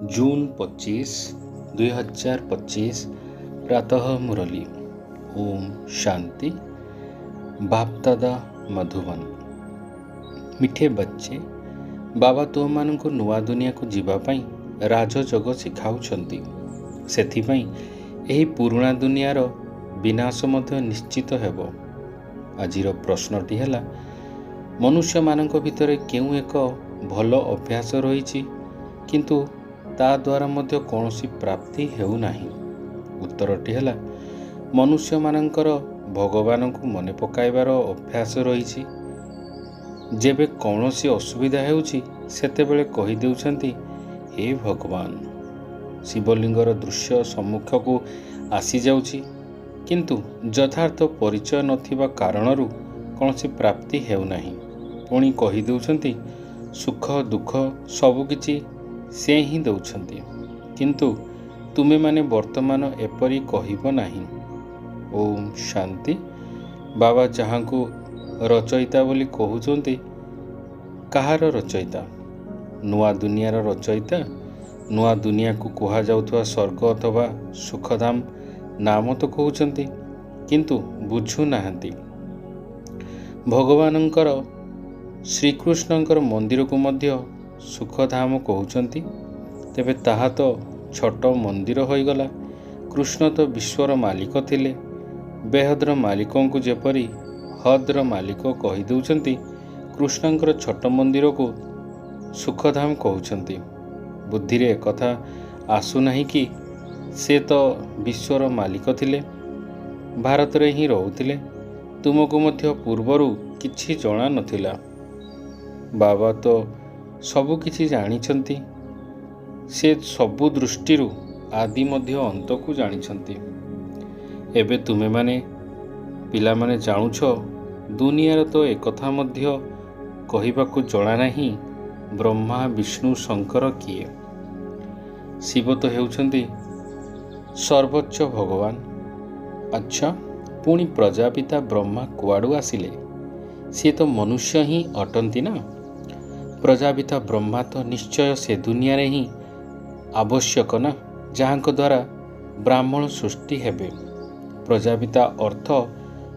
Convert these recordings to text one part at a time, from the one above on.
जून 25, 2025 प्रातः मुरली। ओम शांति। बापदादा मधुबन। मिठे बच्चे, बाबा तुमମାନଙ୍କୁ ନୂଆ ଦୁନିଆକୁ ଯିବା ପାଇଁ ରାଜଯୋଗ ଶିଖାଉଛନ୍ତି। ସେଥିପାଇଁ ଏହି ପୁରୁଣା ଦୁନିଆର ବିନାଶ ମଧ୍ୟ ନିଶ୍ଚିତ ହେବ। ଆଜିର ପ୍ରଶ୍ନଟି ହେଲା, ମନୁଷ୍ୟମାନଙ୍କ ଭିତରେ କେଉଁ ଏକ ଭଲ ଅଭ୍ୟାସ ରହିଛି କିନ୍ତୁ ତା ଦ୍ୱାରା ମଧ୍ୟ କୌଣସି ପ୍ରାପ୍ତି ହେଉନାହିଁ? ଉତ୍ତରଟି ହେଲା, ମନୁଷ୍ୟମାନଙ୍କର ଭଗବାନଙ୍କୁ ମନେ ପକାଇବାର ଅଭ୍ୟାସ ରହିଛି। ଯେବେ କୌଣସି ଅସୁବିଧା ହେଉଛି ସେତେବେଳେ କହିଦେଉଛନ୍ତି, ହେ ଭଗବାନ। ଶିବଲିଙ୍ଗର ଦୃଶ୍ୟ ସମ୍ମୁଖକୁ ଆସିଯାଉଛି, କିନ୍ତୁ ଯଥାର୍ଥ ପରିଚୟ ନଥିବା କାରଣରୁ କୌଣସି ପ୍ରାପ୍ତି ହେଉନାହିଁ। ପୁଣି କହିଦେଉଛନ୍ତି, ସୁଖ ଦୁଃଖ ସବୁକିଛି ସେ ହିଁ ଦେଉଛନ୍ତି, କିନ୍ତୁ ତୁମେମାନେ ବର୍ତ୍ତମାନ ଏପରି କହିବ ନାହିଁ। ଓମ୍ ଶାନ୍ତି। ବାବା ଯାହାଙ୍କୁ ରଚୟିତା ବୋଲି କହୁଛନ୍ତି, କାହାର ରଚୟିତା? ନୂଆ ଦୁନିଆର ରଚୟିତା। ନୂଆ ଦୁନିଆକୁ କୁହାଯାଉଥିବା ସ୍ୱର୍ଗ ଅଥବା ସୁଖଧାମ ନାମ ତ କହୁଛନ୍ତି, କିନ୍ତୁ ବୁଝୁନାହାନ୍ତି। ଭଗବାନଙ୍କର ଶ୍ରୀକୃଷ୍ଣଙ୍କର ମନ୍ଦିରକୁ ମଧ୍ୟ ସୁଖଧାମ କହୁଛନ୍ତି। ତେବେ ତାହା ତ ଛୋଟ ମନ୍ଦିର ହୋଇଗଲା। କୃଷ୍ଣ ତ ବିଶ୍ୱର ମାଲିକ ଥିଲେ। ବେହଦର ମାଲିକଙ୍କୁ ଯେପରି ହଦ୍ର ମାଲିକ କହିଦେଉଛନ୍ତି, କୃଷ୍ଣଙ୍କର ଛୋଟ ମନ୍ଦିରକୁ ସୁଖଧାମ କହୁଛନ୍ତି। ବୁଦ୍ଧିରେ ଏକଥା ଆସୁନାହିଁ କି ସେ ତ ବିଶ୍ୱର ମାଲିକ ଥିଲେ, ଭାରତରେ ହିଁ ରହୁଥିଲେ। ତୁମକୁ ମଧ୍ୟ ପୂର୍ବରୁ କିଛି ଜଣା ନଥିଲା। ବାବା ତ ସବୁ କିଛି ଜାଣିଛନ୍ତି। ସେ ସବୁ ଦୃଷ୍ଟିରୁ ଆଦି ମଧ୍ୟ ଅନ୍ତକୁ ଜାଣିଛନ୍ତି। ଏବେ ତୁମେମାନେ ପିଲାମାନେ ଜାଣୁଛ, ଦୁନିଆର ତ ଏକଥା ମଧ୍ୟ କହିବାକୁ ଜଣା ନାହିଁ, ବ୍ରହ୍ମା ବିଷ୍ଣୁ ଶଙ୍କର କିଏ? ଶିବ ତ ହେଉଛନ୍ତି ସର୍ବୋଚ୍ଚ ଭଗବାନ। ଆଚ୍ଛା, ପୁଣି ପ୍ରଜାପିତା ବ୍ରହ୍ମା କୁଆଡ଼ୁ ଆସିଲେ? ସିଏ ତ ମନୁଷ୍ୟ ହିଁ ଅଟନ୍ତି ନା। ପ୍ରଜାପିତା ବ୍ରହ୍ମା ତ ନିଶ୍ଚୟ ସେ ଦୁନିଆରେ ହିଁ ଆବଶ୍ୟକ ନା, ଯାହାଙ୍କ ଦ୍ୱାରା ବ୍ରାହ୍ମଣ ସୃଷ୍ଟି ହେବେ। ପ୍ରଜାପିତା ଅର୍ଥ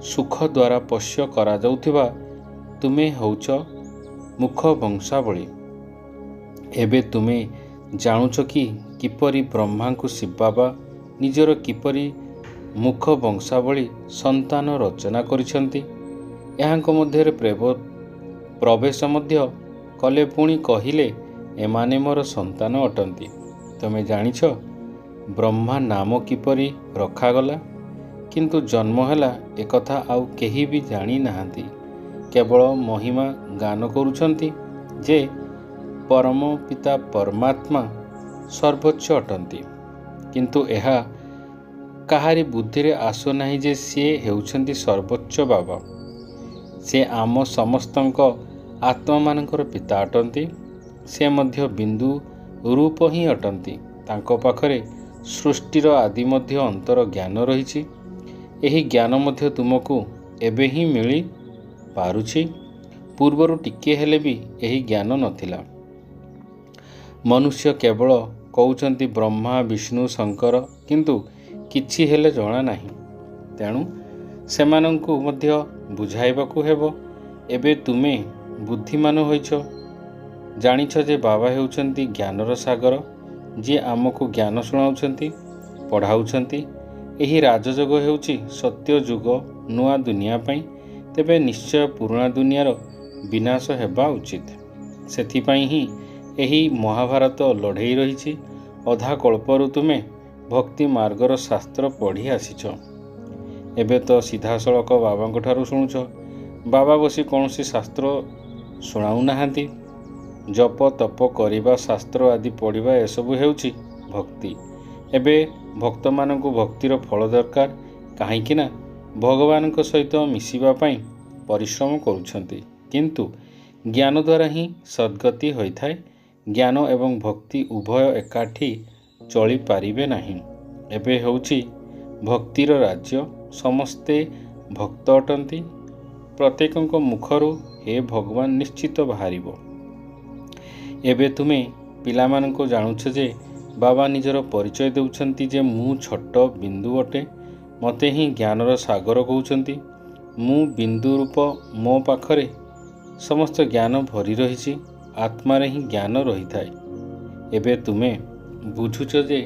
ସୁଖ ଦ୍ୱାରା ପୋଷ୍ୟ କରାଯାଉଥିବା। ତୁମେ ହେଉଛ ମୁଖ ବଂଶାବଳୀ। ଏବେ ତୁମେ ଜାଣୁଛ କି କିପରି ବ୍ରହ୍ମାଙ୍କୁ ଶିବ ବାବା ନିଜର କିପରି ମୁଖ ବଂଶାବଳୀ ସନ୍ତାନ ରଚନା କରିଛନ୍ତି। ଏହାଙ୍କ ମଧ୍ୟରେ ପ୍ରବେଶ ମଧ୍ୟ କଲେ, ପୁଣି କହିଲେ ଏମାନେ ମୋର ସନ୍ତାନ ଅଟନ୍ତି। ତୁମେ ଜାଣିଛ ବ୍ରହ୍ମା ନାମ କିପରି ରଖାଗଲା? କିନ୍ତୁ ଜନ୍ମ ହେଲା ଏକଥା ଆଉ କେହି ବି ଜାଣିନାହାନ୍ତି। କେବଳ ମହିମା ଗାନ କରୁଛନ୍ତି ଯେ ପରମ ପିତା ପରମାତ୍ମା ସର୍ବୋଚ୍ଚ ଅଟନ୍ତି, କିନ୍ତୁ ଏହା କାହାରି ବୁଦ୍ଧିରେ ଆସୁନାହିଁ ଯେ ସିଏ ହେଉଛନ୍ତି ସର୍ବୋଚ୍ଚ ବାବା। ସେ ଆମ ସମସ୍ତଙ୍କ ଆତ୍ମାମାନଙ୍କର ପିତା ଅଟନ୍ତି। ସେ ମଧ୍ୟ ବିନ୍ଦୁ ରୂପ ହିଁ ଅଟନ୍ତି। ତାଙ୍କ ପାଖରେ ସୃଷ୍ଟିର ଆଦି ମଧ୍ୟ ଅନ୍ତର ଜ୍ଞାନ ରହିଛି। ଏହି ଜ୍ଞାନ ମଧ୍ୟ ତୁମକୁ ଏବେ ହିଁ ମିଳିପାରୁଛି। ପୂର୍ବରୁ ଟିକିଏ ହେଲେ ବି ଏହି ଜ୍ଞାନ ନଥିଲା। ମନୁଷ୍ୟ କେବଳ କହୁଛନ୍ତି ବ୍ରହ୍ମା ବିଷ୍ଣୁ ଶଙ୍କର, କିନ୍ତୁ କିଛି ହେଲେ ଜଣା ନାହିଁ। ତେଣୁ ସେମାନଙ୍କୁ ମଧ୍ୟ ବୁଝାଇବାକୁ ହେବ। ଏବେ ତୁମେ ବୁଦ୍ଧିମାନ ହୋଇଛ, ଜାଣିଛ ଯେ ବାବା ହେଉଛନ୍ତି ଜ୍ଞାନର ସାଗର, ଯିଏ ଆମକୁ ଜ୍ଞାନ ଶୁଣାଉଛନ୍ତି, ପଢ଼ାଉଛନ୍ତି। ଏହି ରାଜଯୋଗ ହେଉଛି ସତ୍ୟ ଯୁଗ ନୂଆ ଦୁନିଆ ପାଇଁ। ତେବେ ନିଶ୍ଚୟ ପୁରୁଣା ଦୁନିଆର ବିନାଶ ହେବା ଉଚିତ। ସେଥିପାଇଁ ହିଁ ଏହି ମହାଭାରତ ଲଢ଼େଇ ରହିଛି। ଅଧା କଳ୍ପରୁ ତୁମେ ଭକ୍ତି ମାର୍ଗର ଶାସ୍ତ୍ର ପଢ଼ି ଆସିଛ। ଏବେ ତ ସିଧାସଳଖ ବାବାଙ୍କ ଠାରୁ ଶୁଣୁଛ। ବାବା ବସି କୌଣସି ଶାସ୍ତ୍ର ଶୁଣାଉନାହାନ୍ତି। ଜପ ତପ କରିବା, ଶାସ୍ତ୍ର ଆଦି ପଢ଼ିବା, ଏସବୁ ହେଉଛି ଭକ୍ତି। ଏବେ ଭକ୍ତମାନଙ୍କୁ ଭକ୍ତିର ଫଳ ଦରକାର, କାହିଁକି ନା ଭଗବାନଙ୍କ ସହିତ ମିଶିବା ପାଇଁ ପରିଶ୍ରମ କରୁଛନ୍ତି। କିନ୍ତୁ ଜ୍ଞାନ ଦ୍ୱାରା ହିଁ ସଦ୍ଗତି ହୋଇଥାଏ। ଜ୍ଞାନ ଏବଂ ଭକ୍ତି ଉଭୟ ଏକାଠି ଚଳିପାରିବେ ନାହିଁ। ଏବେ ହେଉଛି ଭକ୍ତିର ରାଜ୍ୟ। ସମସ୍ତେ ଭକ୍ତ ଅଟନ୍ତି। ପ୍ରତ୍ୟେକଙ୍କ ମୁଖରୁ ହେ ଭଗବାନ ନିଶ୍ଚିତ ବାହାରିବ। ଏବେ ତୁମେ ପିଲାମାନଙ୍କୁ ଜାଣୁଛ ଯେ ବାବା ନିଜର ପରିଚୟ ଦେଉଛନ୍ତି ଯେ ମୁଁ ଛୋଟ ବିନ୍ଦୁ ଅଟେ। ମୋତେ ହିଁ ଜ୍ଞାନର ସାଗର କହୁଛନ୍ତି। ମୁଁ ବିନ୍ଦୁ ରୂପ, ମୋ ପାଖରେ ସମସ୍ତ ଜ୍ଞାନ ଭରି ରହିଛି। ଆତ୍ମାରେ ହିଁ ଜ୍ଞାନ ରହିଥାଏ। ଏବେ ତୁମେ ବୁଝୁଛ ଯେ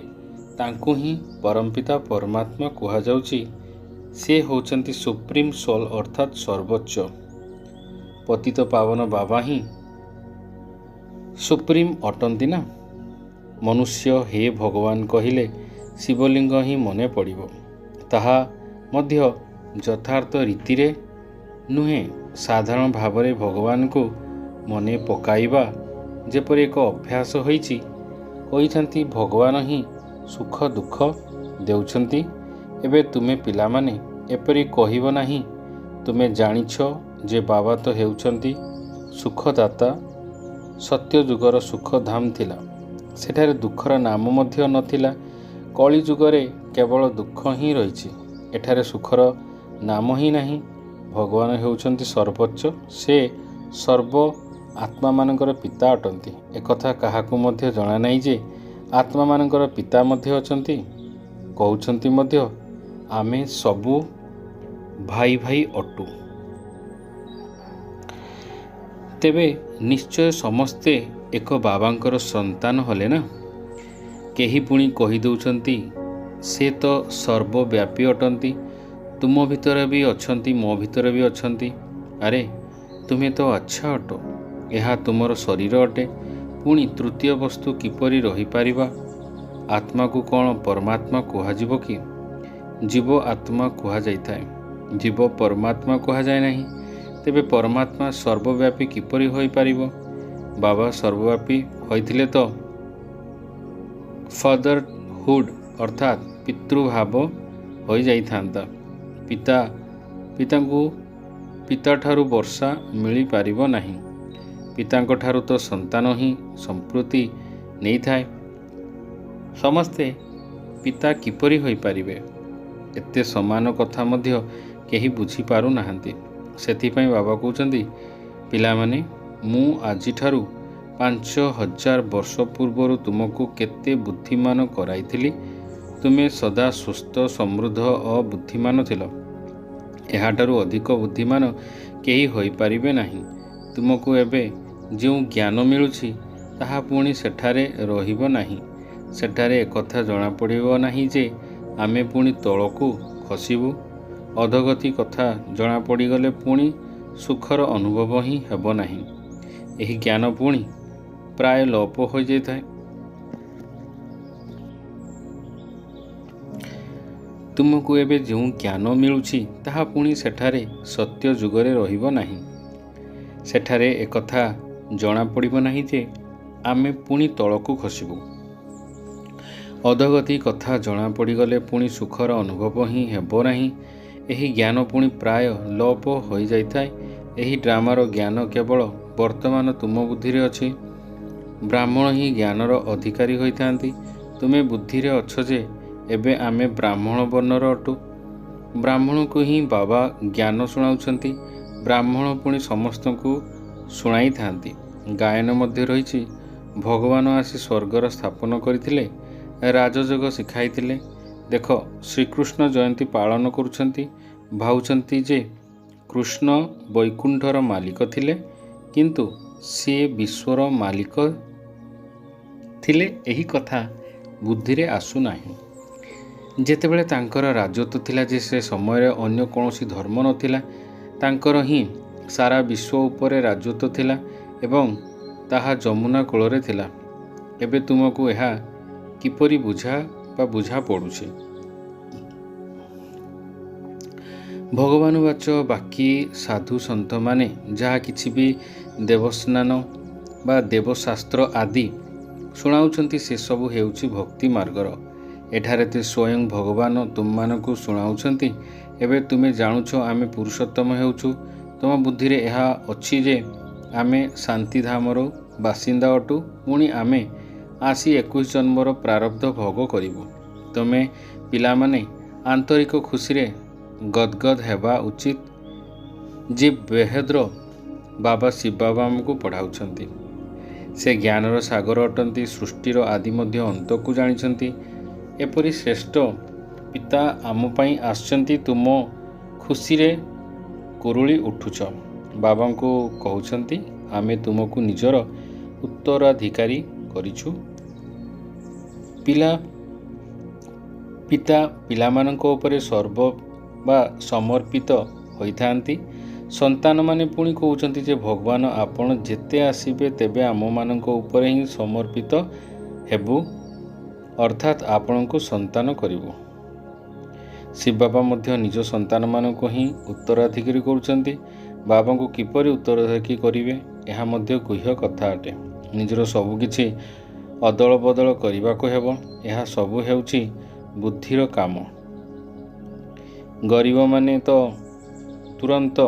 ତାଙ୍କୁ ହିଁ ପରମପିତା ପରମାତ୍ମା କୁହାଯାଉଛି। ସେ ହେଉଛନ୍ତି ସୁପ୍ରିମ୍ ସୋଲ୍ ଅର୍ଥାତ୍ ସର୍ବୋଚ୍ଚ। ପତିତ ପାବନ ବାବା ହିଁ ସୁପ୍ରିମ୍ ଅଟନ୍ତି ନା। ମନୁଷ୍ୟ ହେ ଭଗବାନ କହିଲେ ଶିବଲିଙ୍ଗ ହିଁ ମନେ ପଡ଼ିବ। ତାହା ମଧ୍ୟ ଯଥାର୍ଥ ରୀତିରେ ନୁହେଁ। ସାଧାରଣ ଭାବରେ ଭଗବାନଙ୍କୁ ମନେ ପକାଇବା ଯେପରି ଏକ ଅଭ୍ୟାସ ହୋଇଛି। କହିଛନ୍ତି ଭଗବାନ ହିଁ ସୁଖ ଦୁଃଖ ଦେଉଛନ୍ତି। ଏବେ ତୁମେ ପିଲାମାନେ ଏପରି କହିବ ନାହିଁ। ତୁମେ ଜାଣିଛ ଯେ ବାବା ତ ହେଉଛନ୍ତି ସୁଖଦାତା। ସତ୍ୟ ଯୁଗର ସୁଖଧାମ ଥିଲା। ସେଠାରେ ଦୁଃଖର ନାମ ମଧ୍ୟ ନଥିଲା। କଳି ଯୁଗରେ କେବଳ ଦୁଃଖ ହିଁ ରହିଛି। ଏଠାରେ ସୁଖର ନାମ ହିଁ ନାହିଁ। ଭଗବାନ ହେଉଛନ୍ତି ସର୍ବୋଚ୍ଚ। ସେ ସର୍ବ ଆତ୍ମାମାନଙ୍କର ପିତା ଅଟନ୍ତି। ଏକଥା କାହାକୁ ମଧ୍ୟ ଜଣା ନାହିଁ ଯେ ଆତ୍ମାମାନଙ୍କର ପିତା ମଧ୍ୟ ଅଛନ୍ତି। କହୁଛନ୍ତି ମଧ୍ୟ ଆମେ ସବୁ ଭାଇ ଭାଇ ଅଟୁ। ତେବେ ନିଶ୍ଚୟ ସମସ୍ତେ ଏକ ବାବାଙ୍କର ସନ୍ତାନ ହେଲେ ନା। କେହି ପୁଣି କହିଦେଉଛନ୍ତି ସେ ତ ସର୍ବବ୍ୟାପୀ ଅଟନ୍ତି। ତୁମ ଭିତରେ ବି ଅଛନ୍ତି, ମୋ ଭିତରେ ବି ଅଛନ୍ତି। ଆରେ ତୁମେ ତ ଆଚ୍ଛା ଅଟ। ଏହା ତୁମର ଶରୀର ଅଟେ। ପୁଣି ତୃତୀୟ ବସ୍ତୁ କିପରି ରହିପାରିବା? ଆତ୍ମାକୁ କ'ଣ ପରମାତ୍ମା କୁହାଯିବ କି? ଜୀବ ଆତ୍ମା କୁହାଯାଇଥାଏ। ଜୀବ ପରମାତ୍ମା କୁହାଯାଏ ନାହିଁ। ତେବେ ପରମାତ୍ମା ସର୍ବବ୍ୟାପୀ କିପରି ହୋଇପାରିବ? ବାବା ସର୍ବବ୍ୟାପୀ ହୋଇଥିଲେ ତ ଫାଦରହୁଡ୍ ଅର୍ଥାତ୍ ପିତୃଭାବ ହୋଇଯାଇଥାନ୍ତା। ପିତାଙ୍କୁ ପିତାଠାରୁ ବର୍ଷା ମିଳିପାରିବ ନାହିଁ। ପିତାଙ୍କଠାରୁ ତ ସନ୍ତାନ ହିଁ ସମ୍ପତ୍ତି ନେଇଥାଏ। ସମସ୍ତେ ପିତା କିପରି ହୋଇପାରିବେ? ଏତେ ସମାନ କଥା ମଧ୍ୟ କେହି ବୁଝିପାରୁନାହାନ୍ତି। ସେଥିପାଇଁ ବାବା କହୁଛନ୍ତି ପିଲାମାନେ, ମୁଁ ଆଜିଠାରୁ 5000 ବର୍ଷ ପୂର୍ବରୁ ତୁମକୁ କେତେ ବୁଦ୍ଧିମାନ କରାଇଥିଲି। ତୁମେ ସଦା ସୁସ୍ଥ, ସମୃଦ୍ଧ ଓ ବୁଦ୍ଧିମାନ ଥିଲ। ଏହାଠାରୁ ଅଧିକ ବୁଦ୍ଧିମାନ କେହି ହୋଇପାରିବେ ନାହିଁ। ତୁମକୁ ଏବେ ଯେଉଁ ଜ୍ଞାନ ମିଳୁଛି ତାହା ପୁଣି ସେଠାରେ ରହିବ ନାହିଁ। ସେଠାରେ ଏକଥା ଜଣାପଡ଼ିବ ନାହିଁ ଯେ ଆମେ ପୁଣି ତଳକୁ ଖସିବୁ। ଅଧୋଗତି କଥା ଜଣାପଡ଼ିଗଲେ ପୁଣି ସୁଖର ଅନୁଭବ ହିଁ ହେବ ନାହିଁ। ଏହି ଜ୍ଞାନ ପୁଣି ପ୍ରାୟ ଲୋପ ହୋଇଯାଇଥାଏ। ତୁମକୁ ଏବେ ଯେଉଁ ଜ୍ଞାନ ମିଳୁଛି ତାହା ପୁଣି ସେଠାରେ ସତ୍ୟ ଯୁଗରେ ରହିବ ନାହିଁ। ସେଠାରେ ଏକଥା ଜଣାପଡ଼ିବ ନାହିଁ ଯେ ଆମେ ପୁଣି ତଳକୁ ଖସିବୁ। ଅଧୋଗତି କଥା ଜଣାପଡ଼ିଗଲେ ପୁଣି ସୁଖର ଅନୁଭବ ହିଁ ହେବ ନାହିଁ। ଏହି ଜ୍ଞାନ ପୁଣି ପ୍ରାୟ ଲୋପ ହୋଇଯାଇଥାଏ। ଏହି ଡ୍ରାମାର ଜ୍ଞାନ କେବଳ ବର୍ତ୍ତମାନ ତୁମ ବୁଦ୍ଧିରେ ଅଛି। ବ୍ରାହ୍ମଣ ହିଁ ଜ୍ଞାନର ଅଧିକାରୀ ହୋଇଥାନ୍ତି। ତୁମେ ବୁଦ୍ଧିରେ ଅଛ ଯେ ଏବେ ଆମେ ବ୍ରାହ୍ମଣ ବର୍ଣ୍ଣର ଅଟୁ। ବ୍ରାହ୍ମଣକୁ ହିଁ ବାବା ଜ୍ଞାନ ଶୁଣାଉଛନ୍ତି। ବ୍ରାହ୍ମଣ ପୁଣି ସମସ୍ତଙ୍କୁ ଶୁଣାଇଥାନ୍ତି। ଗାୟନ ମଧ୍ୟ ରହିଛି। ଭଗବାନ ଆସି ସ୍ୱର୍ଗର ସ୍ଥାପନ କରିଥିଲେ, ରାଜଯୋଗ ଶିଖାଇଥିଲେ। ଦେଖ, ଶ୍ରୀକୃଷ୍ଣ ଜୟନ୍ତୀ ପାଳନ କରୁଛନ୍ତି। ଭାବୁଛନ୍ତି ଯେ କୃଷ୍ଣ ବୈକୁଣ୍ଠର ମାଲିକ ଥିଲେ, କିନ୍ତୁ ସେ ବିଶ୍ୱର ମାଲିକ ଥିଲେ ଏହି କଥା ବୁଦ୍ଧିରେ ଆସୁନାହିଁ। ଯେତେବେଳେ ତାଙ୍କର ରାଜତ୍ୱ ଥିଲା ଯେ ସେ ସମୟରେ ଅନ୍ୟ କୌଣସି ଧର୍ମ ନଥିଲା। ତାଙ୍କର ହିଁ ସାରା ବିଶ୍ୱ ଉପରେ ରାଜତ୍ୱ ଥିଲା ଏବଂ ତାହା ଯମୁନା କୂଳରେ ଥିଲା। ଏବେ ତୁମକୁ ଏହା କିପରି ବୁଝା ପଡ଼ୁଛି? ଭଗବାନବାଚ ବାକି ସାଧୁ ସନ୍ଥମାନେ ଯାହା କିଛି ବି ଦେବସ୍ନାନ ବା ଦେବଶାସ୍ତ୍ର ଆଦି ଶୁଣାଉଛନ୍ତି ସେସବୁ ହେଉଛି ଭକ୍ତି ମାର୍ଗର। ଏଠାରେ ତ ସ୍ୱୟଂ ଭଗବାନ ତୁମମାନଙ୍କୁ ଶୁଣାଉଛନ୍ତି। ଏବେ ତୁମେ ଜାଣୁଛ ଆମେ ପୁରୁଷୋତ୍ତମ ହେଉଛୁ। ତୁମ ବୁଦ୍ଧିରେ ଏହା ଅଛି ଯେ ଆମେ ଶାନ୍ତିଧାମର ବାସିନ୍ଦା ଅଟୁ। ପୁଣି ଆମେ ଆସି 21 ଜନ୍ମର ପ୍ରାରବ୍ଧ ଭୋଗ କରିବୁ। ତୁମେ ପିଲାମାନେ ଆନ୍ତରିକ ଖୁସିରେ ଗଦଗଦ ହେବା ଉଚିତ ଯେ ବେହେଦ୍ର ବାବା ଶିବ ବାବା ଆମକୁ ପଢ଼ାଉଛନ୍ତି। ସେ ଜ୍ଞାନର ସାଗର ଅଟନ୍ତି, ସୃଷ୍ଟିର ଆଦି ମଧ୍ୟ ଅନ୍ତକୁ ଜାଣିଛନ୍ତି। ଏପରି ଶ୍ରେଷ୍ଠ ପିତା ଆମ ପାଇଁ ଆସିଛନ୍ତି, ତୁମ ଖୁସିରେ କୁରୁଳି ଉଠୁଛ। ବାବାଙ୍କୁ କହୁଛନ୍ତି, ଆମେ ତୁମକୁ ନିଜର ଉତ୍ତରାଧିକାରୀ କରିଛୁ। ପିତା ପିଲାମାନଙ୍କ ଉପରେ ସମର୍ପିତ ହୋଇଥାନ୍ତି। ସନ୍ତାନମାନେ ପୁଣି କହୁଛନ୍ତି ଯେ ଭଗବାନ ଆପଣ ଯେତେ ଆସିବେ ତେବେ ଆମମାନଙ୍କ ଉପରେ ହିଁ ସମର୍ପିତ ହେବୁ, ଅର୍ଥାତ୍ ଆପଣଙ୍କୁ ସନ୍ତାନ କରିବୁ। ଶିବ ବାବା ମଧ୍ୟ ନିଜ ସନ୍ତାନମାନଙ୍କୁ ହିଁ ଉତ୍ତରାଧିକାରୀ କରୁଛନ୍ତି। ବାବାଙ୍କୁ କିପରି ଉତ୍ତରାଧିକାରୀ କରିବେ, ଏହା ମଧ୍ୟ ଗୁହ୍ୟ କଥା ଅଟେ। ନିଜର ସବୁକିଛି ଅଦଳ ବଦଳ କରିବାକୁ ହେବ। ଏହା ସବୁ ହେଉଛି ବୁଦ୍ଧିର କାମ। ଗରିବମାନେ ତ ତୁରନ୍ତ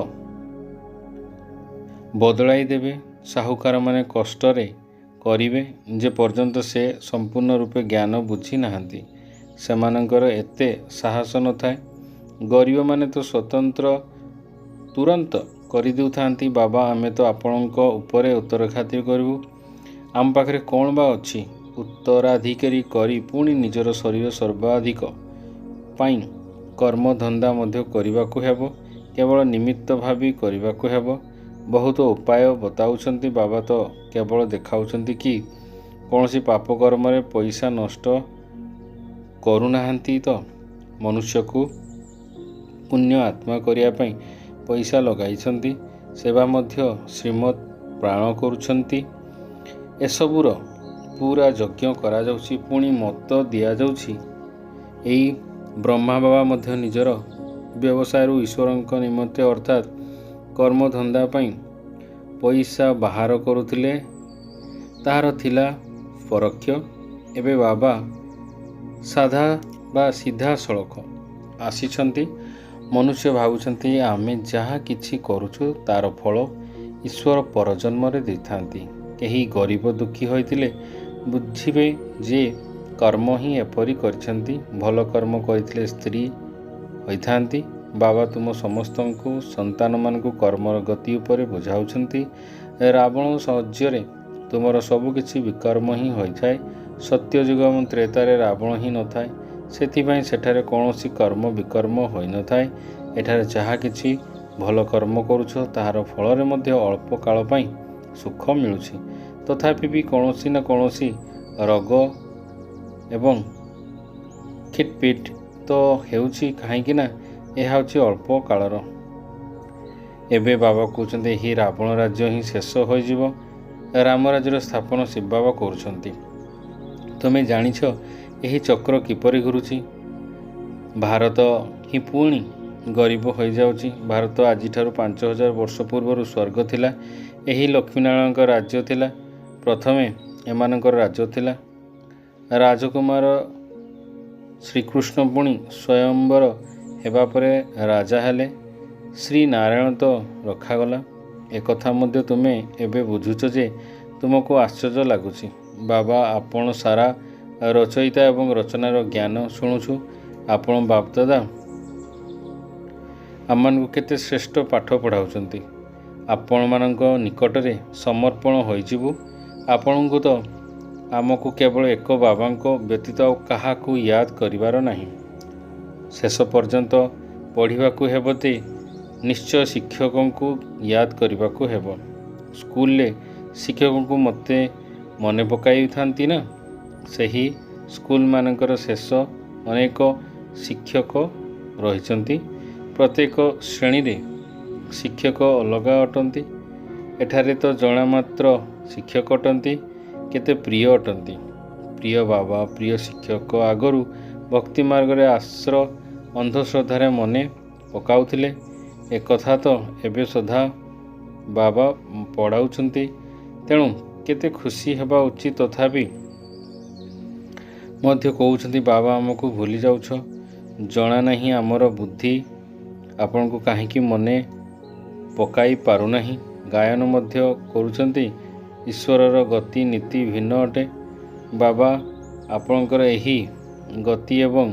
ବଦଳାଇ ଦେବେ, ସାହୁକାରମାନେ କଷ୍ଟରେ କରିବେ ଯେ ପର୍ଯ୍ୟନ୍ତ ସେ ସମ୍ପୂର୍ଣ୍ଣ ରୂପେ ଜ୍ଞାନ ବୁଝି ନାହାନ୍ତି। ସେମାନଙ୍କର ଏତେ ସାହସ ନଥାଏ। ଗରିବମାନେ ତ ସ୍ୱତନ୍ତ୍ର ତୁରନ୍ତ କରିଦେଉଥାନ୍ତି, ବାବା ଆମେ ତ ଆପଣଙ୍କ ଉପରେ ଉତ୍ତରାଧିକାରୀ କରିବୁ। ଆମ ପାଖରେ କ'ଣ ବା ଅଛି? ଉତ୍ତରାଧିକାରୀ କରି ପୁଣି ନିଜର ଶରୀର ସର୍ବାଧିକ ପାଇଁ କର୍ମଧନ୍ଦା ମଧ୍ୟ କରିବାକୁ ହେବ। କେବଳ ନିମିତ୍ତ ଭାବି କରିବାକୁ ହେବ। ବହୁତ ଉପାୟ ବତାଉଛନ୍ତି, ବାବା ତ କେବଳ ଦେଖାଉଛନ୍ତି କି କୌଣସି ପାପ କର୍ମରେ ପଇସା ନଷ୍ଟ କରୁନାହାନ୍ତି। ତ ମନୁଷ୍ୟକୁ ପୁଣ୍ୟ ଆତ୍ମା କରିବା ପାଇଁ ପଇସା ଲଗାଇଛନ୍ତି। ସେବା ମଧ୍ୟ ଶ୍ରୀମତ୍ ପ୍ରାଣ କରୁଛନ୍ତି। ଏସବୁର ପୁରା ଯଜ୍ଞ କରାଯାଉଛି, ପୁଣି ମତ ଦିଆଯାଉଛି। ଏଇ ବ୍ରହ୍ମା ବାବା ମଧ୍ୟ ନିଜର ବ୍ୟବସାୟରୁ ଈଶ୍ୱରଙ୍କ ନିମନ୍ତେ ଅର୍ଥାତ୍ କର୍ମଧନ୍ଦା ପାଇଁ ପଇସା ବାହାର କରୁଥିଲେ। ତାହାର ଥିଲା ପରୋକ୍ଷ। ଏବେ ବାବା ସାଧା ବା ସିଧାସଳଖ ଆସିଛନ୍ତି। ମନୁଷ୍ୟ ଭାବୁଛନ୍ତି ଆମେ ଯାହା କିଛି କରୁଛୁ ତାର ଫଳ ଈଶ୍ୱର ପରଜନ୍ମରେ ଦେଇଥାନ୍ତି। କେହି ଗରିବ ଦୁଃଖୀ ହୋଇଥିଲେ ବୁଝିବେ ଯେ କର୍ମ ହିଁ ଏପରି କରିଛନ୍ତି। ଭଲ କର୍ମ କରିଥିଲେ ସ୍ତ୍ରୀ ହୋଇଥାନ୍ତି। ବାବା ତୁମ ସମସ୍ତଙ୍କୁ ସନ୍ତାନମାନଙ୍କୁ କର୍ମର ଗତି ଉପରେ ବୁଝାଉଛନ୍ତି। ରାବଣ ସାହାଯ୍ୟରେ ତୁମର ସବୁକିଛି ବିକର୍ମ ହିଁ ହୋଇଥାଏ। ସତ୍ୟଯୁଗ ଏବଂ ତ୍ରେତାରେ ରାବଣ ହିଁ ନଥାଏ। ସେଥିପାଇଁ ସେଠାରେ କୌଣସି କର୍ମ ବିକର୍ମ ହୋଇନଥାଏ। ଏଠାରେ ଯାହା କିଛି ଭଲ କର୍ମ କରୁଛ ତାହାର ଫଳରେ ମଧ୍ୟ ଅଳ୍ପ କାଳ ପାଇଁ ସୁଖ ମିଳୁଛି। ତଥାପି ବି କୌଣସି ନା କୌଣସି ରୋଗ ଏବଂ ଖିଟପିଟ ତ ହେଉଛି, କାହିଁକି ନା ଏହା ହେଉଛି ଅଳ୍ପ କାଳର। ଏବେ ବାବା କହୁଛନ୍ତି ଏହି ରାବଣ ରାଜ୍ୟ ହିଁ ଶେଷ ହୋଇଯିବ। ରାମ ରାଜ୍ୟର ସ୍ଥାପନ ଶିବ ବାବା କରୁଛନ୍ତି। ତୁମେ ଜାଣିଛ ଏହି ଚକ୍ର କିପରି ଘୁରୁଛି? ଭାରତ ହିଁ ପୁଣି ଗରିବ ହୋଇଯାଉଛି। ଭାରତ ଆଜିଠାରୁ 5000 ବର୍ଷ ପୂର୍ବରୁ ସ୍ୱର୍ଗ ଥିଲା। ଏହି ଲକ୍ଷ୍ମୀନାରାୟଣଙ୍କ ରାଜ୍ୟ ଥିଲା। ପ୍ରଥମେ ଏମାନଙ୍କର ରାଜ୍ୟ ଥିଲା। ରାଜକୁମାର ଶ୍ରୀକୃଷ୍ଣ ପୁଣି ସ୍ୱୟଂବର ହେବା ପରେ ରାଜା ହେଲେ। ଶ୍ରୀ ନାରାୟଣ ତ ରଖାଗଲା। ଏକଥା ମଧ୍ୟ ତୁମେ ଏବେ ବୁଝୁଛ ଯେ ତୁମକୁ ଆଶ୍ଚର୍ଯ୍ୟ ଲାଗୁଛି। ବାବା ଆପଣ ସାରା ରଚୟିତା ଏବଂ ରଚନାର ଜ୍ଞାନ ଶୁଣୁଛୁ। ଆପଣ ବାପଦାଦା ଆମମାନଙ୍କୁ କେତେ ଶ୍ରେଷ୍ଠ ପାଠ ପଢ଼ାଉଛନ୍ତି। ଆପଣମାନଙ୍କ ନିକଟରେ ସମର୍ପଣ ହୋଇଯିବୁ। ଆପଣଙ୍କୁ ତ ଆମକୁ କେବଳ ଏକ ବାବାଙ୍କ ବ୍ୟତୀତ ଆଉ କାହାକୁ ୟାଦ କରିବାର ନାହିଁ। ଶେଷ ପର୍ଯ୍ୟନ୍ତ ପଢ଼ିବାକୁ ହେବ ଯେ ନିଶ୍ଚୟ ଶିକ୍ଷକଙ୍କୁ ୟାଦ କରିବାକୁ ହେବ। ସ୍କୁଲରେ ଶିକ୍ଷକଙ୍କୁ ମୋତେ ମନେ ପକାଇଥାନ୍ତି ନା? ସେହି ସ୍କୁଲମାନଙ୍କର ଶେଷ ଅନେକ ଶିକ୍ଷକ ରହିଛନ୍ତି। ପ୍ରତ୍ୟେକ ଶ୍ରେଣୀରେ ଶିକ୍ଷକ ଅଲଗା ଅଟନ୍ତି। ଏଠାରେ ତ ଜଣା ମାତ୍ର ଶିକ୍ଷକ ଅଟନ୍ତି, କେତେ ପ୍ରିୟ ଅଟନ୍ତି। ପ୍ରିୟ ବାବା, ପ୍ରିୟ ଶିକ୍ଷକ ଆଗରୁ ଭକ୍ତି ମାର୍ଗରେ ଅନ୍ଧଶ୍ରଦ୍ଧାରେ ମନେ ପକାଉଥିଲେ। ଏକଥା ତ ଏବେ ସୁଦ୍ଧା ବାବା ପଢ଼ାଉଛନ୍ତି। ତେଣୁ କେତେ ଖୁସି ହେବା ଉଚିତ। ତଥାପି ମଧ୍ୟ କହୁଛନ୍ତି ବାବା ଆମକୁ ଭୁଲି ଯାଉଛ। ଜଣା ନାହିଁ ଆମର ବୁଦ୍ଧି ଆପଣଙ୍କୁ କାହିଁକି ମନେ ପକାଇ ପାରୁନାହିଁ। ଗାୟନ ମଧ୍ୟ କରୁଛନ୍ତି। ଈଶ୍ୱରର ଗତି ନୀତି ଭିନ୍ନ ଅଟେ। ବାବା ଆପଣଙ୍କର ଏହି ଗତି ଏବଂ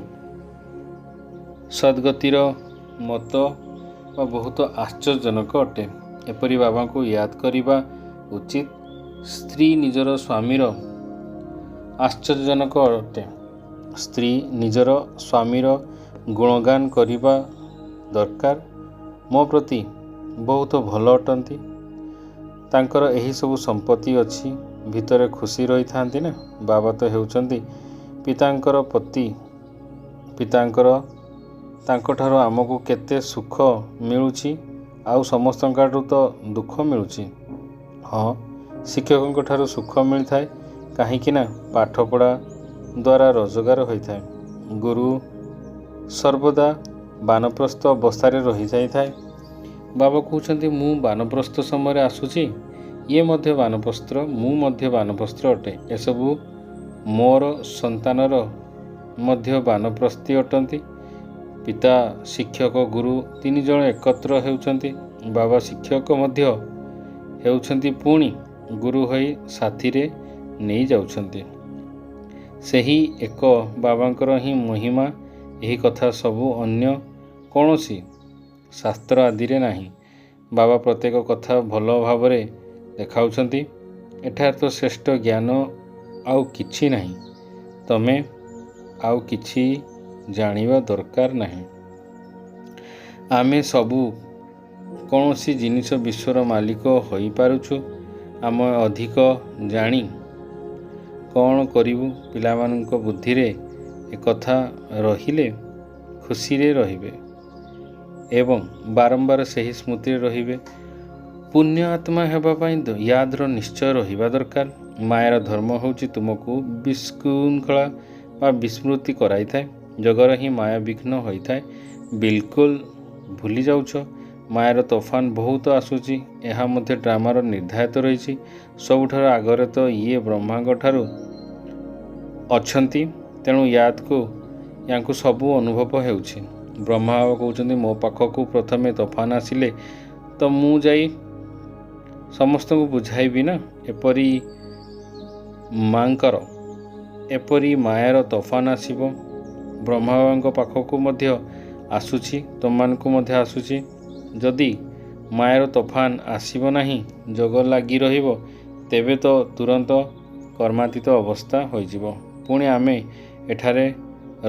ସଦ୍ଗତିର ମତ ବହୁତ ଆଶ୍ଚର୍ଯ୍ୟଜନକ ଅଟେ। ଏପରି ବାବାଙ୍କୁ ୟାଦ କରିବା ଉଚିତ। ସ୍ତ୍ରୀ ନିଜର ସ୍ୱାମୀର ଆଶ୍ଚର୍ଯ୍ୟଜନକ ଅଟେ। ସ୍ତ୍ରୀ ନିଜର ସ୍ୱାମୀର ଗୁଣଗାନ କରିବା ଦରକାର। ମୋ ପ୍ରତି ବହୁତ ଭଲ ଅଟନ୍ତି। ତାଙ୍କର ଏହିସବୁ ସମ୍ପତ୍ତି ଅଛି ଭିତରେ ଖୁସି ରହିଥାନ୍ତି ନା। ବାବା ତ ହେଉଛନ୍ତି ପିତାଙ୍କର ପତି। ପିତାଙ୍କର ତାଙ୍କଠାରୁ ଆମକୁ କେତେ ସୁଖ ମିଳୁଛି, ଆଉ ସମସ୍ତଙ୍କଠାରୁ ତ ଦୁଃଖ ମିଳୁଛି। ହଁ, ଶିକ୍ଷକଙ୍କ ଠାରୁ ସୁଖ ମିଳିଥାଏ, କାହିଁକି ନା ପାଠପଢ଼ା ଦ୍ୱାରା ରୋଜଗାର ହୋଇଥାଏ। ଗୁରୁ ସର୍ବଦା ବାନପ୍ରସ୍ଥ ଅବସ୍ଥାରେ ରହିଯାଇଥାଏ। ବାବା କହୁଛନ୍ତି ମୁଁ ବାନପ୍ରସ୍ଥ ସମୟରେ ଆସୁଛି, ଇଏ ମଧ୍ୟ ବାନପ୍ରସ୍ଥ, ମୁଁ ମଧ୍ୟ ବାନପ୍ରସ୍ଥ ଅଟେ। ଏସବୁ ମୋର ସନ୍ତାନର ମଧ୍ୟ ବାନପ୍ରସ୍ଥୀ ଅଟନ୍ତି। ପିତା, ଶିକ୍ଷକ, ଗୁରୁ ତିନି ଜଣ ଏକତ୍ର ହେଉଛନ୍ତି। ବାବା ଶିକ୍ଷକ ମଧ୍ୟ ହେଉଛନ୍ତି, ପୁଣି ଗୁରୁ ହୋଇ ସାଥିରେ ନେଇ ଯାଉଛନ୍ତି। ସେହି ଏକ ବାବାଙ୍କର ହିଁ ମହିମା। ଏହି କଥା ସବୁ ଅନ୍ୟ କୌଣସି ଶାସ୍ତ୍ର ଆଦିରେ ନାହିଁ। ବାବା ପ୍ରତ୍ୟେକ କଥା ଭଲ ଭାବରେ ଦେଖାଉଛନ୍ତି। ଏଠାରେ ତ ଶ୍ରେଷ୍ଠ ଜ୍ଞାନ ଆଉ କିଛି ନାହିଁ। ତମେ ଆଉ କିଛି ଜାଣିବା ଦରକାର ନାହିଁ। ଆମେ ସବୁ କୌଣସି ଜିନିଷ ବିଶ୍ୱର ମାଲିକ ହୋଇପାରୁଛୁ। ଆମେ ଅଧିକ ଜାଣି କ'ଣ କରିବୁ? ପିଲାମାନଙ୍କ ବୁଦ୍ଧିରେ ଏକଥା ରହିଲେ ଖୁସିରେ ରହିବେ ଏବଂ ବାରମ୍ବାର ସେହି ସ୍ମୃତିରେ ରହିବେ। ପୁଣ୍ୟ ଆତ୍ମା ହେବା ପାଇଁ ୟାଦର ନିଶ୍ଚୟ ରହିବା ଦରକାର। ମାୟାର ଧର୍ମ ହେଉଛି ତୁମକୁ ବିଶୃଙ୍ଖଳା ବା ବିସ୍ମୃତି କରାଇଥାଏ। ଜଗର ହିଁ ମାୟା ବିଘ୍ନ ହୋଇଥାଏ। ବିଲକୁଲ ଭୁଲି ଯାଉଛ। ମାୟାର ତୋଫାନ ବହୁତ ଆସୁଛି। ଏହା ମଧ୍ୟ ଡ୍ରାମାର ନିର୍ଦ୍ଧାରିତ ରହିଛି। ସବୁଠାରୁ ଆଗରେ ତ ଇଏ ବ୍ରହ୍ମାଙ୍କ ଠାରୁ ଅଛନ୍ତି, ତେଣୁ ୟାଙ୍କୁ ସବୁ ଅନୁଭବ ହେଉଛି। ବ୍ରହ୍ମା ବାବା କହୁଛନ୍ତି ମୋ ପାଖକୁ ପ୍ରଥମେ ତୋଫାନ ଆସିଲେ ତ ମୁଁ ଯାଇ ସମସ୍ତଙ୍କୁ ବୁଝାଇବି ନା। ଏପରି ମାୟାର ତୋଫାନ ଆସିବ। ବ୍ରହ୍ମା ବାବାଙ୍କ ପାଖକୁ ମଧ୍ୟ ଆସୁଛି, ତୁମମାନଙ୍କୁ ମଧ୍ୟ ଆସୁଛି। ଯଦି ମାୟାର ତୋଫାନ ଆସିବ ନାହିଁ, ଯୋଗ ଲାଗି ରହିବ, ତେବେ ତ ତୁରନ୍ତ କର୍ମାତୀତ ଅବସ୍ଥା ହୋଇଯିବ। ପୁଣି ଆମେ ଏଠାରେ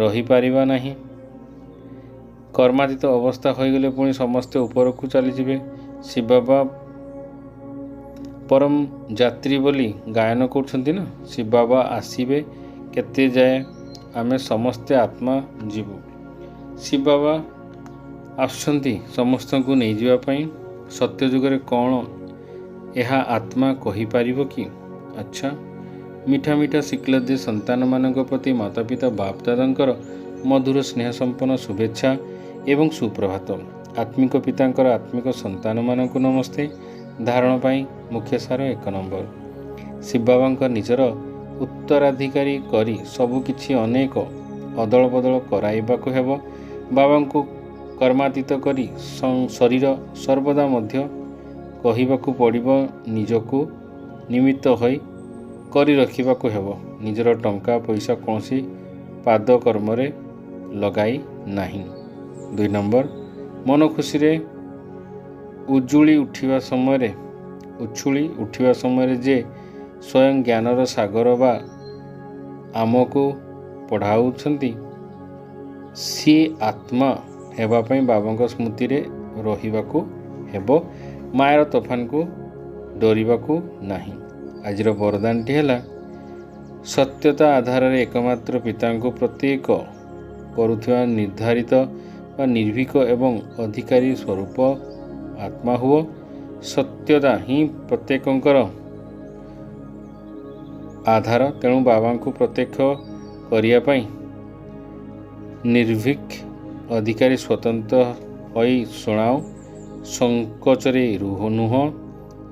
ରହିପାରିବା ନାହିଁ। କର୍ମାତୀତ ଅବସ୍ଥା ହୋଇଗଲେ ପୁଣି ସମସ୍ତେ ଉପରକୁ ଚାଲିଯିବେ। ଶିବ ବାବା ପରମ ଯାତ୍ରୀ ବୋଲି ଗାୟନ କରୁଛନ୍ତି ନା। ଶିବ ବାବା ଆସିବେ କେତେ ଯାଏ ଆମେ ସମସ୍ତେ ଆତ୍ମା ଯିବୁ। ଶିବ ବାବା ଆସୁଛନ୍ତି ସମସ୍ତଙ୍କୁ ନେଇଯିବା ପାଇଁ। ସତ୍ୟଯୁଗରେ କ'ଣ ଏହା ଆତ୍ମା କହିପାରିବ କି? ଆଚ୍ଛା, ମିଠା ମିଠା ଶିଖିଲା ଯେ ସନ୍ତାନମାନଙ୍କ ପ୍ରତି ମାତାପିତା ବାପଦାଦାଙ୍କର ମଧୁର ସ୍ନେହ ସମ୍ପନ୍ନ ଶୁଭେଚ୍ଛା ଏବଂ ସୁପ୍ରଭାତ। ଆତ୍ମିକ ପିତାଙ୍କର ଆତ୍ମିକ ସନ୍ତାନମାନଙ୍କୁ ନମସ୍ତେ। ଧାରଣ ପାଇଁ ମୁଖ୍ୟ ସାର 1 ନମ୍ବର। ଶିବ ବାବାଙ୍କ ନିଜର ଉତ୍ତରାଧିକାରୀ କରି ସବୁକିଛି ଅନେକ ଅଦଳ ବଦଳ କରାଇବାକୁ ହେବ। ବାବାଙ୍କୁ କର୍ମାତୀତ କରି ଶରୀର ସର୍ବଦା ମଧ୍ୟ କହିବାକୁ ପଡ଼ିବ। ନିଜକୁ ନିମିତ୍ତ ହୋଇ କରି ରଖିବାକୁ ହେବ। ନିଜର ଟଙ୍କା ପଇସା କୌଣସି ପାଦ କର୍ମରେ ଲଗାଇ ନାହିଁ। 2 ନମ୍ବର, ମନ ଖୁସିରେ ଉଛୁଳି ଉଠିବା ସମୟରେ ଯେ ସ୍ୱୟଂ ଜ୍ଞାନର ସାଗର ବା ଆମକୁ ପଢ଼ାଉଛନ୍ତି, ସିଏ ଆତ୍ମା ହେବା ପାଇଁ ବାବାଙ୍କ ସ୍ମୃତିରେ ରହିବାକୁ ହେବ। ମାୟାର ତୋଫାନକୁ ଡରିବାକୁ ନାହିଁ। ଆଜିର ବରଦାନଟି ହେଲା ସତ୍ୟତା ଆଧାରରେ ଏକମାତ୍ର ପିତାଙ୍କୁ ପ୍ରତ୍ୟେକ କରୁଥିବା ନିର୍ଦ୍ଧାରିତ ବା ନିର୍ଭୀକ ଏବଂ ଅଧିକାରୀ ସ୍ୱରୂପ ଆତ୍ମା ହୁଅ। ସତ୍ୟତା ହିଁ ପ୍ରତ୍ୟେକଙ୍କର ଆଧାର। ତେଣୁ ବାବାଙ୍କୁ ପ୍ରତ୍ୟକ୍ଷ କରିବା ପାଇଁ ନିର୍ଭୀକ ଅଧିକାରୀ ସ୍ୱତନ୍ତ୍ର ହୋଇ ଶୁଣାଅ। ସଂକୋଚରେ ନୁହଁ।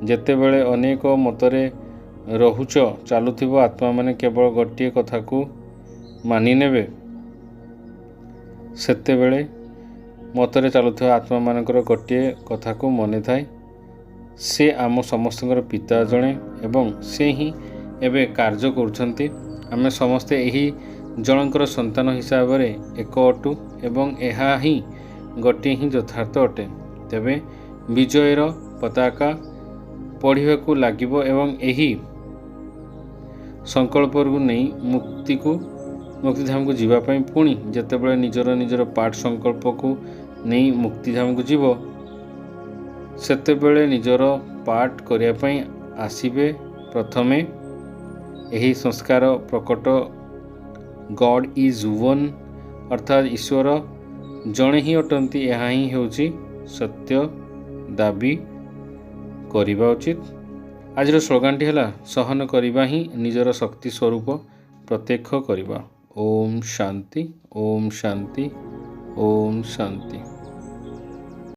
ଯେତେବେଳେ ଅନେକ ମତରେ ଚାଲୁଥିବ, ଆତ୍ମାମାନେ କେବଳ ଗୋଟିଏ କଥାକୁ ମାନିନେବେ। ସେତେବେଳେ ମତରେ ଚାଲୁଥିବା ଆତ୍ମାମାନଙ୍କର ଗୋଟିଏ କଥାକୁ ମନେଥାଏ, ସେ ଆମ ସମସ୍ତଙ୍କର ପିତା ଜଣେ ଏବଂ ସେ ହିଁ ଏବେ କାର୍ଯ୍ୟ କରୁଛନ୍ତି। ଆମେ ସମସ୍ତେ ଏହି ଜଣଙ୍କର ସନ୍ତାନ ହିସାବରେ ଏକ ଅଟୁ ଏବଂ ଏହା ହିଁ ଗୋଟିଏ ହିଁ ଯଥାର୍ଥ ଅଟେ। ତେବେ ବିଜୟର ପତାକା ପଢ଼ିବାକୁ ଲାଗିବ ଏବଂ ଏହି ସଂକଳ୍ପକୁ ନେଇ ମୁକ୍ତିଧାମକୁ ଯିବା ପାଇଁ ପୁଣି ଯେତେବେଳେ ନିଜର ପାଠ ସଂକଳ୍ପକୁ ନେଇ ମୁକ୍ତିଧାମକୁ ଯିବ ସେତେବେଳେ ନିଜର ପାଠ କରିବା ପାଇଁ ଆସିବେ। ପ୍ରଥମେ ଏହି ସଂସ୍କାର ପ୍ରକଟ ଗଡ୍ ଇଜ୍ ୱନ୍ ଅର୍ଥାତ୍ ଈଶ୍ୱର ଜଣେ ହିଁ ଅଟନ୍ତି, ଏହା ହିଁ ହେଉଛି ସତ୍ୟ ଦାବି କରିବା ଉଚିତ। ଆଜିର ସ୍ଲୋଗାନଟି ହେଲା ସହନ କରିବା ହିଁ ନିଜର ଶକ୍ତି ସ୍ୱରୂପ ପ୍ରତ୍ୟକ୍ଷ କରିବା। ଓମ୍ ଶାନ୍ତି, ଓମ୍ ଶାନ୍ତି, ଓମ୍ ଶାନ୍ତି।